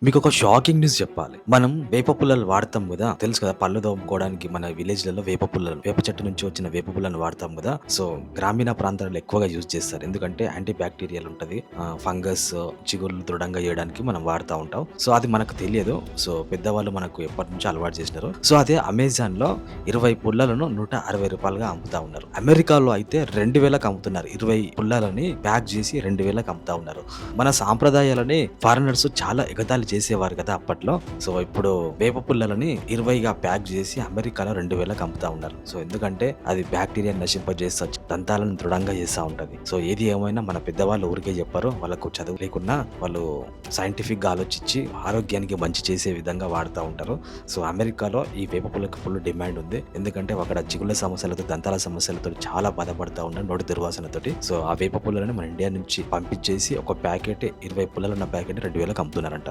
మీకొక shocking news చెప్పాలి. మనం వేప పుల్లలు వాడతాం గదా! తెలుసు కదా! పళ్ళు తోముకోవడానికి మన విలేజ్‌లలో వేప పుల్లలు, వేప చెట్టు నుంచి వచ్చిన వేప పుల్లని వాడతాం గదా! సో, గ్రామీణ ప్రాంతాలలో ఎక్కువగా యూజ్ చేస్తారు. ఎందుకంటే యాంటీ బ్యాక్టీరియల్ ఉంటది. ఫంగస్, చిగుళ్ళు దృఢంగా చేయడానికి మనం వాడుతా ఉంటాం. సో, అది మనకు తెలియదు. సో, పెద్దవాళ్ళు మనకు ఎప్పటినుంచో అలవాటు చేసినారు. సో, అదే అమెజాన్‌లో 20 పుల్లలను రూ. 160గా అమ్ముతా ఉన్నారు. అమెరికాలో అయితే 2000కి అమ్ముతున్నారు. 20 పుల్లలని ప్యాక్ చేసి 2000కి అమ్ముతా ఉన్నారు. మన సాంప్రదాయాలని ఫారినర్స్ చాలా ఎగతాళి చేసేవారు కదా అప్పట్లో. సో ఇప్పుడు వేప పుల్లలని 20గా ప్యాక్ చేసి అమెరికాలో 2000కి అమ్ముతా ఉన్నారు. సో ఎందుకంటే అది బ్యాక్టీరియా నశింపజేస్తా, దంతాలను దృఢంగా చేస్తా ఉంటది. సో ఏది ఏమైనా మన పెద్దవాళ్ళు ఊరికే చెప్పారు. వాళ్ళకు చదువు లేకున్నా వాళ్ళు సైంటిఫిక్ గా ఆలోచించి ఆరోగ్యానికి మంచి చేసే విధంగా వాడుతూ ఉంటారు. సో అమెరికాలో ఈ వేప పుల్లకి ఫుల్ డిమాండ్ ఉంది. ఎందుకంటే అక్కడ చిగుళ్ళ సమస్యలతో, దంతాల సమస్యలతో చాలా బాధపడతా ఉన్నారు నోటి దుర్వాసనతోటి. సో ఆ వేప పుల్లని మన ఇండియా నుంచి పంపించేసి ఒక ప్యాకెట్ 20 పుల్లలు ఉన్న ప్యాకెట్ 2000కి అమ్ముతున్నారంట.